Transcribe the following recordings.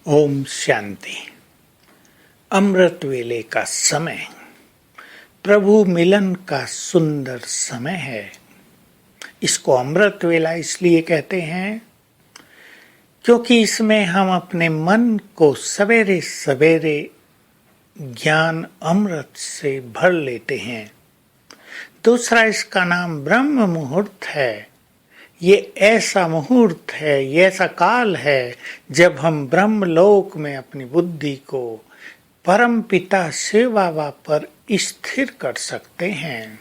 ओम शांति। अमृत वेले का समय प्रभु मिलन का सुंदर समय है। इसको अमृत वेला इसलिए कहते हैं क्योंकि इसमें हम अपने मन को सवेरे सवेरे ज्ञान अमृत से भर लेते हैं। दूसरा इसका नाम ब्रह्म मुहूर्त है। ये ऐसा मुहूर्त है, ये ऐसा काल है जब हम ब्रह्मलोक में अपनी बुद्धि को परम पिता शिव बाबा पर स्थिर कर सकते हैं,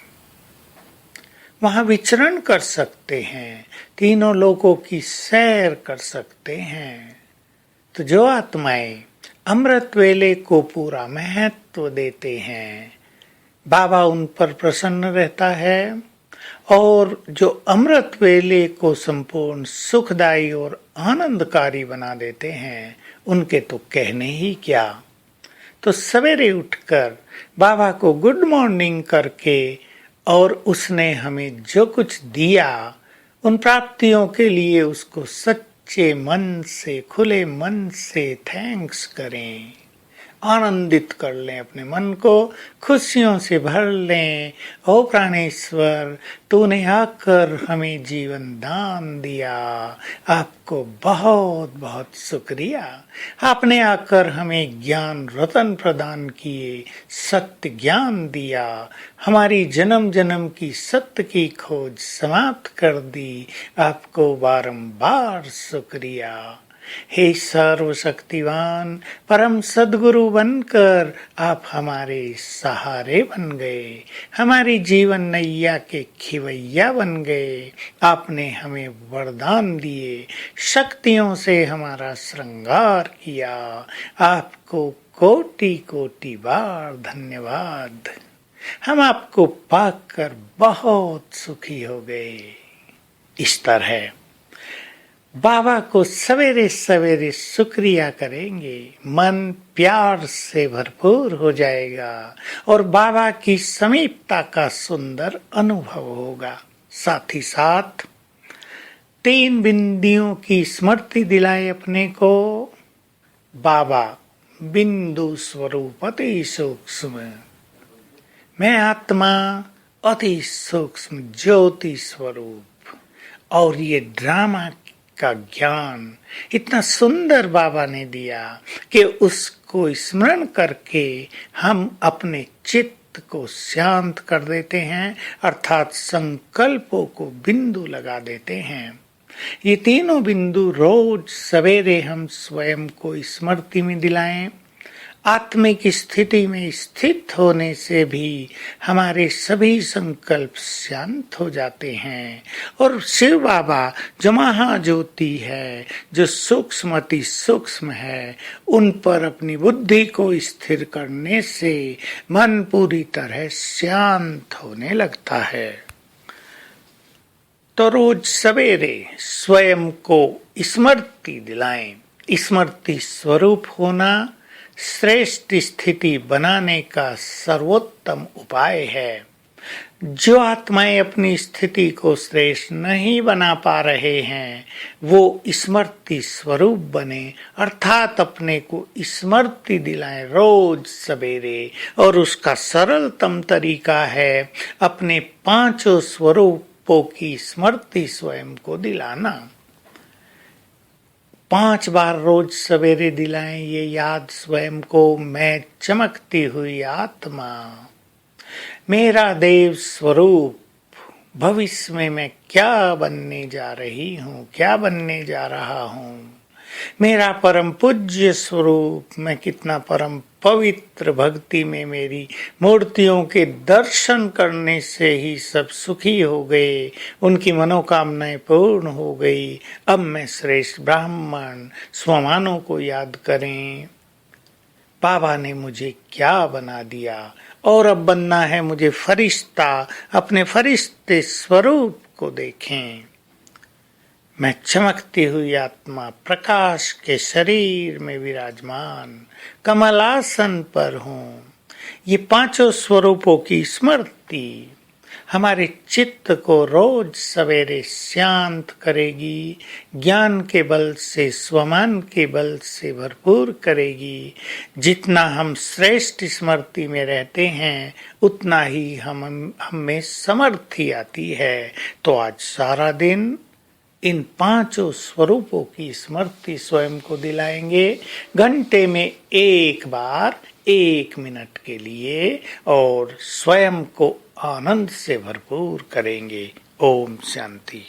वहां विचरण कर सकते हैं, तीनों लोकों की सैर कर सकते हैं। तो जो आत्माएं अमृत वेले को पूरा महत्व देते हैं, बाबा उन पर प्रसन्न रहता है और जो अमृत वेले को संपूर्ण सुखदायी और आनंदकारी बना देते हैं, उनके तो कहने ही क्या। तो सवेरे उठकर बाबा को गुड मॉर्निंग करके और उसने हमें जो कुछ दिया उन प्राप्तियों के लिए उसको सच्चे मन से, खुले मन से थैंक्स करें, आनंदित कर लें, अपने मन को खुशियों से भर लें। ओ प्राणेश्वर, तूने आकर हमें जीवन दान दिया, आपको बहुत बहुत शुक्रिया। आपने आकर हमें ज्ञान रतन प्रदान किए, सत्य ज्ञान दिया, हमारी जन्म जन्म की सत्य की खोज समाप्त कर दी। आपको बारंबार शुक्रिया। हे सर्वशक्तिवान परम सद्गुरु बनकर आप हमारे सहारे बन गए, हमारी जीवन नैया के खिवैया बन गए। आपने हमें वरदान दिए, शक्तियों से हमारा श्रृंगार किया। आपको कोटि कोटि बार धन्यवाद। हम आपको पाकर बहुत सुखी हो गए। इस तरह बाबा को सवेरे सवेरे शुक्रिया करेंगे, मन प्यार से भरपूर हो जाएगा और बाबा की समीपता का सुंदर अनुभव होगा। साथ ही साथ 3 बिंदियों की स्मृति दिलाए अपने को। बाबा बिंदु स्वरूप अति सूक्ष्म, मैं आत्मा अति सूक्ष्म ज्योति स्वरूप। और ये ड्रामा का ज्ञान इतना सुंदर बाबा ने दिया कि उसको स्मरण करके हम अपने चित्त को शांत कर देते हैं, अर्थात संकल्पों को बिंदु लगा देते हैं। ये तीनों बिंदु रोज सवेरे हम स्वयं को स्मृति में दिलाएं। आत्मिक स्थिति में स्थित होने से भी हमारे सभी संकल्प शांत हो जाते हैं और शिव बाबा जो महाज्योति है, जो सूक्ष्म अति सूक्ष्म है, उन पर अपनी बुद्धि को स्थिर करने से मन पूरी तरह शांत होने लगता है। तो रोज सवेरे स्वयं को स्मृति दिलाएं। स्मृति स्वरूप होना श्रेष्ठ स्थिति बनाने का सर्वोत्तम उपाय है। जो आत्माएं अपनी स्थिति को श्रेष्ठ नहीं बना पा रहे हैं, वो स्मृति स्वरूप बने, अर्थात अपने को स्मृति दिलाएं रोज सवेरे। और उसका सरलतम तरीका है अपने 5 स्वरूपों की स्मृति स्वयं को दिलाना। 5 बार रोज सवेरे दिलाएं ये याद स्वयं को, मैं चमकती हुई आत्मा, मेरा देव स्वरूप, भविष्य में मैं क्या बनने जा रही हूँ, क्या बनने जा रहा हूँ, मेरा परम पूज्य स्वरूप, मैं कितना परम पवित्र, भक्ति में मेरी मूर्तियों के दर्शन करने से ही सब सुखी हो गए, उनकी मनोकामनाएं पूर्ण हो गई। अब मैं श्रेष्ठ ब्राह्मण, स्वमानों को याद करें, बाबा ने मुझे क्या बना दिया और अब बनना है मुझे फरिश्ता। अपने फरिश्ते स्वरूप को देखें। मैं चमकती हुई आत्मा प्रकाश के शरीर में विराजमान कमलासन पर हूँ। ये 5 स्वरूपों की स्मृति हमारे चित्त को रोज सवेरे शांत करेगी, ज्ञान के बल से, स्वमान के बल से भरपूर करेगी। जितना हम श्रेष्ठ स्मृति में रहते हैं उतना ही हमें समर्थी आती है। तो आज सारा दिन इन पांचों स्वरूपों की स्मृति स्वयं को दिलाएंगे, घंटे में एक बार 1 मिनट के लिए, और स्वयं को आनंद से भरपूर करेंगे। ओम शांति।